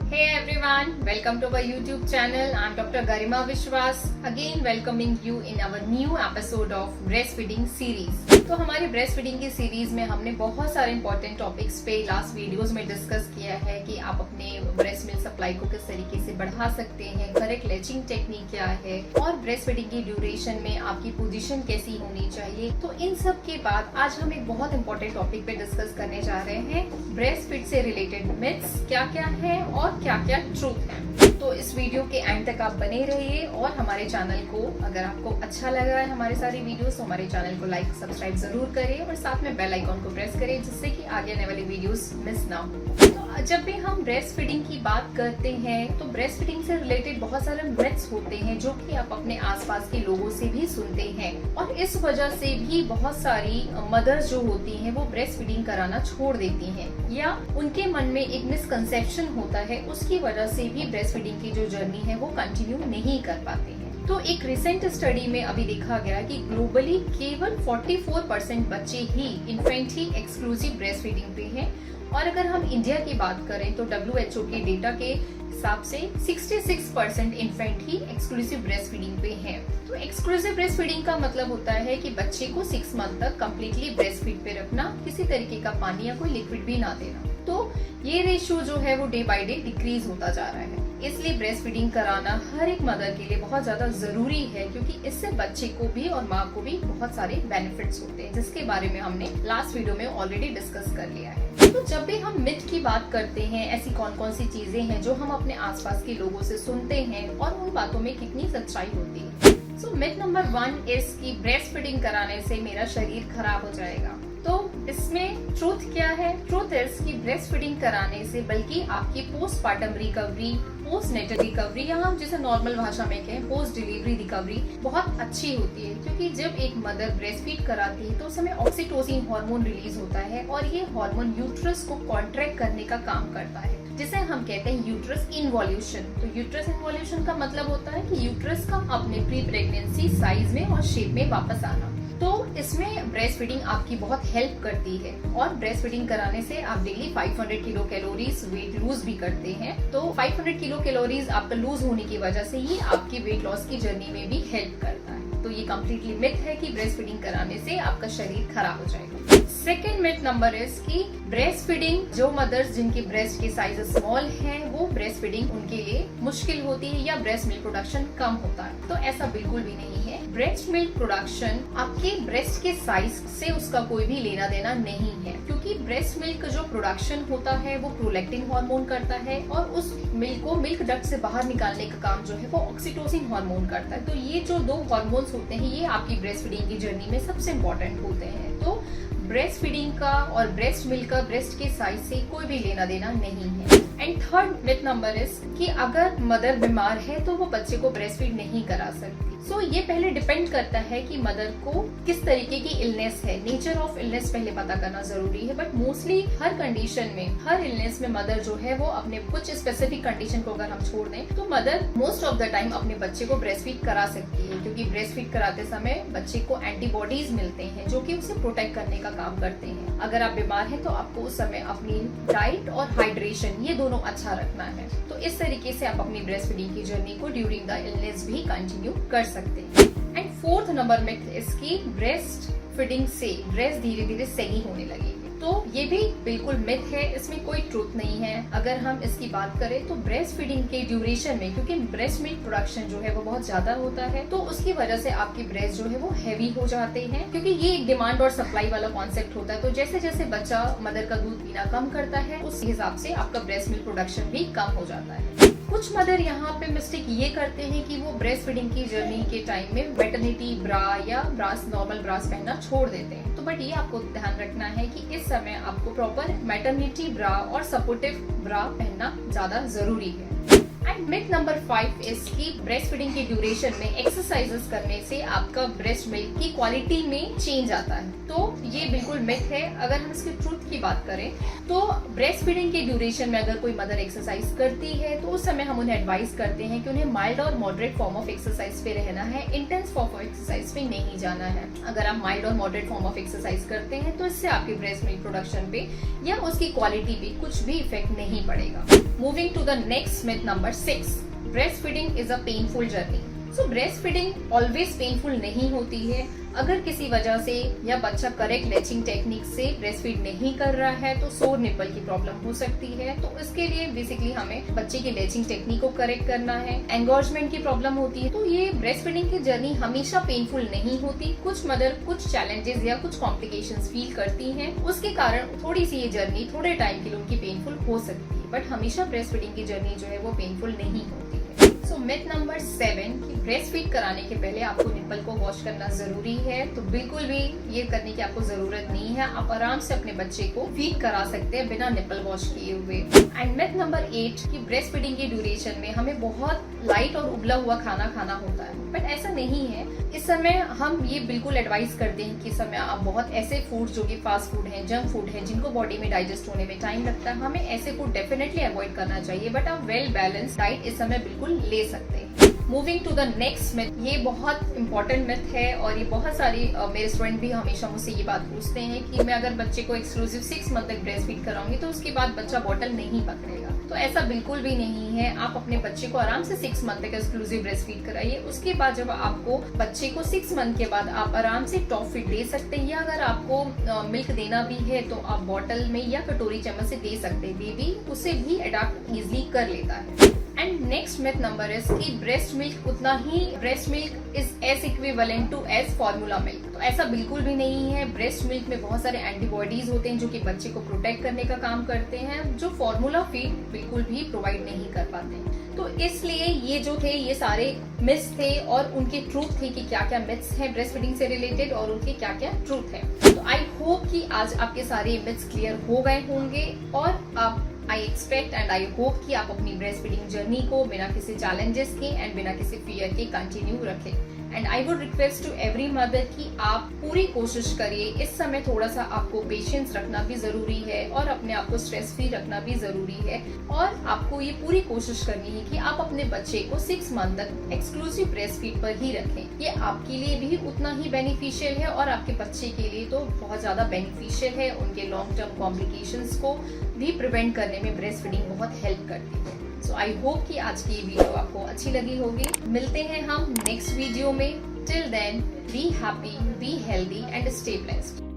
Hey everyone, welcome to our YouTube channel. I'm Dr. Garima Vishwas, again welcoming you in our new episode of breastfeeding series. तो हमारे breastfeeding की series में हमने बहुत सारे important topics पे last videos में डिस्कस किया है कि आप अपने ब्रेस्ट मिल्क सप्लाई को किस तरीके से बढ़ा सकते हैं, करेक्ट लेचिंग टेक्निक क्या है और ब्रेस्टफीडिंग की ड्यूरेशन में आपकी पोजीशन कैसी होनी चाहिए। तो इन सब के बाद आज हम एक बहुत इंपॉर्टेंट टॉपिक पे डिस्कस करने जा रहे हैं, ब्रेस्ट फीड से रिलेटेड मिथ्स क्या क्या है और क्या क्या ट्रूथ है। तो इस वीडियो के एंड तक आप बने रहिए और हमारे चैनल को अगर आपको अच्छा लगा है हमारे सारी वीडियोस तो हमारे चैनल को लाइक सब्सक्राइब जरूर करें और साथ में बेल आइकॉन को प्रेस करें जिससे कि आगे आने वाली वीडियोस मिस ना हो। तो जब भी हम ब्रेस्ट फीडिंग की बात करते हैं तो ब्रेस्ट फीडिंग से रिलेटेड बहुत सारे मिथ्स होते हैं जो कि आप अपने आसपास के लोगों से भी सुनते हैं और इस वजह से भी बहुत सारी मदर्स जो होती हैं वो ब्रेस्ट फीडिंग कराना छोड़ देती हैं या उनके मन में एक मिसकंसेप्शन होता है, उसकी वजह से भी ब्रेस्ट फीडिंग की जो जर्नी है वो कंटिन्यू नहीं कर पाते हैं। तो एक रिसेंट स्टडी में अभी देखा गया कि ग्लोबली केवल 44% बच्चे ही इन्फेंट ही एक्सक्लूसिव ब्रेस्ट फीडिंग पे हैं और अगर हम इंडिया की बात करें तो WHO के डेटा के हिसाब से 66% इन्फेंट ही एक्सक्लूसिव ब्रेस्ट फीडिंग पे हैं। तो एक्सक्लूसिव ब्रेस्ट फीडिंग का मतलब होता है कि बच्चे को 6 मंथ तक कम्प्लीटली ब्रेस्ट फीड पे रखना, किसी तरीके का पानी या कोई लिक्विड भी ना देना। तो ये रेशियो जो है वो डे बाय डे डिक्रीज होता जा रहा है, इसलिए ब्रेस्ट फीडिंग कराना हर एक मदर के लिए बहुत ज्यादा जरूरी है क्योंकि इससे बच्चे को भी और माँ को भी बहुत सारे बेनिफिट्स होते हैं जिसके बारे में हमने लास्ट वीडियो में ऑलरेडी डिस्कस कर लिया है। तो जब भी हम मिथ की बात करते हैं, ऐसी कौन कौन सी चीजें हैं जो हम अपने आसपास के लोगों से सुनते हैं और उन बातों में कितनी सच्चाई होती है। सो मिथ नंबर 1 इज कि ब्रेस्ट फीडिंग कराने से मेरा शरीर खराब हो जाएगा। तो इसमें ट्रूथ क्या है? ट्रूथ इज कि ब्रेस्ट फीडिंग कराने से बल्कि आपकी postpartum recovery, postnatal recovery या हम जिसे नॉर्मल भाषा में कहें पोस्ट डिलीवरी रिकवरी बहुत अच्छी होती है क्योंकि जब एक मदर ब्रेस्ट फीड कराती है तो उस समय ऑक्सीटोसिन हार्मोन रिलीज होता है और ये हार्मोन यूट्रस को कॉन्ट्रैक्ट करने का काम करता है जिसे हम कहते हैं यूट्रस इन्वॉल्यूशन। तो यूट्रस इन्वॉल्यूशन का मतलब होता है कि यूट्रस का अपने प्री प्रेगनेंसी साइज में और शेप में वापस आना। तो इसमें ब्रेस्ट फीडिंग आपकी बहुत हेल्प करती है और ब्रेस्ट फीडिंग कराने से आप daily 500 kilo calories weight lose भी करते हैं। तो 500 किलो कैलोरीज आपका लूज होने की वजह से ये आपकी वेट लॉस की जर्नी में भी हेल्प करता है। तो ये कम्प्लीटली मिथ है कि ब्रेस्ट फीडिंग कराने से आपका शरीर खराब हो जाएगा। सेकेंड मिथ नंबर इज कि ब्रेस्ट फीडिंग जो मदर्स जिनकी ब्रेस्ट के साइज स्मॉल है वो ब्रेस्ट फीडिंग उनके लिए मुश्किल होती है या ब्रेस्ट मिल्क प्रोडक्शन कम होता है। तो ऐसा बिल्कुल भी नहीं है। ब्रेस्ट मिल्क प्रोडक्शन आपके ब्रेस्ट के साइज से उसका कोई भी लेना देना नहीं है क्योंकि ब्रेस्ट मिल्क जो प्रोडक्शन होता है वो प्रोलैक्टिन हार्मोन करता है और उस मिल्क को मिल्क डक्ट से बाहर निकालने का काम जो है वो ऑक्सीटोसिन हार्मोन करता है। तो ये जो 2 हार्मोन्स होते हैं ये आपकी ब्रेस्ट फीडिंग की जर्नी में सबसे इम्पोर्टेंट होते हैं। तो ब्रेस्ट फीडिंग का और ब्रेस्ट मिल्क का ब्रेस्ट के साइज से कोई भी लेना देना नहीं है। And third myth number is कि अगर मदर बीमार है तो वो बच्चे को ब्रेस्ट फीड नहीं करा सकती। सो ये पहले डिपेंड करता है कि मदर को किस तरीके की इलनेस है, नेचर ऑफ इलनेस पहले पता करना जरूरी है। बट मोस्टली हर कंडीशन में, हर इलनेस में मदर जो है वो अपने कुछ स्पेसिफिक कंडीशन को अगर हम छोड़ दें तो mother most of the time अपने बच्चे को ब्रेस्ट फीड करा सकती है क्योंकि ब्रेस्ट फीड कराते समय बच्चे को एंटीबॉडीज मिलते हैं जो कि उसे प्रोटेक्ट करने का काम करते हैं। अगर आप बीमार हैं तो आपको उस समय अपनी डाइट और हाइड्रेशन ये दोनों अच्छा रखना है। तो इस तरीके से आप अपनी ब्रेस्ट फीडिंग की जर्नी को ड्यूरिंग द इलनेस भी कंटिन्यू कर सकते हैं। एंड फोर्थ नंबर मिथ इसकी ब्रेस्ट फीडिंग से ब्रेस्ट धीरे धीरे सही होने लगेगी। तो ये भी बिल्कुल मिथ है, इसमें कोई ट्रूथ नहीं है। अगर हम इसकी बात करें तो ब्रेस्ट फीडिंग के ड्यूरेशन में क्योंकि ब्रेस्ट मिल्क प्रोडक्शन जो है वो बहुत ज्यादा होता है तो उसकी वजह से आपकी ब्रेस्ट जो है वो हैवी हो जाते हैं क्योंकि ये एक डिमांड और सप्लाई वाला कॉन्सेप्ट होता है। तो जैसे जैसे बच्चा मदर का दूध पीना कम करता है उस हिसाब से आपका ब्रेस्ट मिल्क प्रोडक्शन भी कम हो जाता है। कुछ मदर यहाँ पे मिस्टेक ये करते हैं कि वो ब्रेस्ट फीडिंग की जर्नी के टाइम में मैटरनिटी ब्रा या ब्रास नॉर्मल ब्रास पहनना छोड़ देते हैं। तो बट ये आपको ध्यान रखना है कि इस समय आपको प्रॉपर मैटरनिटी ब्रा और सपोर्टिव ब्रा पहनना ज्यादा जरूरी है। एंड मिथ नंबर 5 इज कि ब्रेस्ट फीडिंग के ड्यूरेशन में एक्सरसाइजेस करने से आपका ब्रेस्ट मिल्क की क्वालिटी में चेंज आता है। तो ये बिल्कुल मिथ है। अगर हम इसके ट्रूथ की बात करें तो ब्रेस्ट फीडिंग के ड्यूरेशन में अगर कोई मदर एक्सरसाइज करती है तो उस समय हम उन्हें एडवाइस करते हैं कि उन्हें माइल्ड और मॉडरेट फॉर्म ऑफ एक्सरसाइज पे रहना है, इंटेंस फॉर्म ऑफ एक्सरसाइज पे नहीं जाना है। अगर आप माइल्ड और मॉडरेट फॉर्म ऑफ एक्सरसाइज करते हैं तो इससे आपके ब्रेस्ट मिल्क प्रोडक्शन पे या उसकी क्वालिटी पे कुछ भी इफेक्ट नहीं पड़ेगा। Moving to the next myth number 6, breast feeding is a painful journey. So breast feeding always painful नहीं होती है। अगर किसी वजह से या बच्चा करेक्ट लेचिंग टेक्निक से ब्रेस्ट फीड नहीं कर रहा है तो सोर निपल की प्रॉब्लम हो सकती है। तो इसके लिए बेसिकली हमें बच्चे की लेचिंग टेक्निक को करेक्ट करना है। एंगोर्जमेंट की प्रॉब्लम होती है। तो ये ब्रेस्ट फीडिंग की जर्नी हमेशा पेनफुल नहीं होती। कुछ मदर कुछ चैलेंजेस या कुछ कॉम्प्लिकेशंस फील करती हैं, उसके कारण थोड़ी सी ये जर्नी थोड़े टाइम के लिए उनकी पेनफुल हो सकती है, बट हमेशा ब्रेस्ट फीडिंग की जर्नी जो है वो पेनफुल नहीं होती है। सो मिथ नंबर 7 कि ब्रेस्ट फीड कराने के पहले आपको निप्पल को वॉश करना जरूरी है। तो बिल्कुल भी ये करने की आपको जरूरत नहीं है। आप आराम से अपने बच्चे को फीड करा सकते हैं बिना निप्पल वॉश किए हुए। एंड मिथ नंबर 8 कि ब्रेस्ट फीडिंग के ड्यूरेशन में हमें बहुत लाइट और उबला हुआ खाना खाना होता है, बट ऐसा नहीं है। इस समय हम ये बिल्कुल एडवाइस करते हैं कि इस समय आप बहुत ऐसे फूड जो कि फास्ट फूड हैं, जंक फूड हैं, जिनको बॉडी में डाइजेस्ट होने में टाइम लगता है, हमें ऐसे फूड डेफिनेटली अवॉइड करना चाहिए। बट आप वेल बैलेंस डाइट इस समय बिल्कुल ले सकते हैं। Moving to the next myth, ये बहुत इंपॉर्टेंट मिथ है और ये बहुत सारी मेरे स्टूडेंट भी हमेशा मुझसे ये बात पूछते हैं कि मैं अगर बच्चे को एक्सक्लूसिव 6 मंथ तक ब्रेस्ट फीड कराऊंगी तो उसके बाद बच्चा बॉटल नहीं पकड़ेगा। तो ऐसा बिल्कुल भी नहीं है। आप अपने बच्चे को आराम से 6 मंथ तक एक्सक्लूसिव ब्रेस्ट फीड कराइए। उसके बाद जब आपको बच्चे को 6 मंथ के बाद आप आराम से टॉप फीड दे सकते हैं, या अगर आपको मिल्क देना भी है तो आप बॉटल में या कटोरी चम्मच से दे सकते हैं। बेबी उसे भी अडॉप्ट इजिली कर लेता है। And next myth number is कि ब्रेस्ट मिल्क उतना ही breast milk is as equivalent to as formula milk. तो ऐसा बिल्कुल भी नहीं है। ब्रेस्ट मिल्क में बहुत सारे एंटीबॉडीज होते हैं जो कि बच्चे को प्रोटेक्ट करने का काम करते हैं, जो फॉर्मूला फीड बिल्कुल भी प्रोवाइड नहीं कर पाते। तो इसलिए ये जो थे ये सारे मिथ्स थे और उनके ट्रूथ थे कि क्या क्या मिथ्स हैं ब्रेस्ट फीडिंग से रिलेटेड और उनके क्या क्या ट्रूथ है। तो आई होप कि आज आपके सारे मिथ्स क्लियर हो गए होंगे और आप I expect and I hope कि आप अपनी ब्रेस्ट फीडिंग जर्नी को बिना किसी चैलेंजेस के एंड बिना किसी फियर के कंटिन्यू रखें। And I would request to every mother कि आप पूरी कोशिश करिए। इस समय थोड़ा सा आपको पेशेंस रखना भी जरूरी है और अपने आप को स्ट्रेस फ्री रखना भी जरूरी है, और आपको ये पूरी कोशिश करनी है कि आप अपने बच्चे को 6 मंथ तक एक्सक्लूसिव ब्रेस्ट फीड पर ही रखें। ये आपके लिए भी उतना ही बेनिफिशियल है और आपके बच्चे के लिए तो बहुत ज्यादा बेनिफिशियल है। उनके लॉन्ग टर्म कॉम्प्लिकेशंस को भी प्रिवेंट करने में ब्रेस्ट फीडिंग बहुत हेल्प करती है। सो आई होप कि आज की ये वीडियो आपको अच्छी लगी होगी। मिलते हैं हम नेक्स्ट वीडियो में। Till then be happy, be healthy and stay blessed.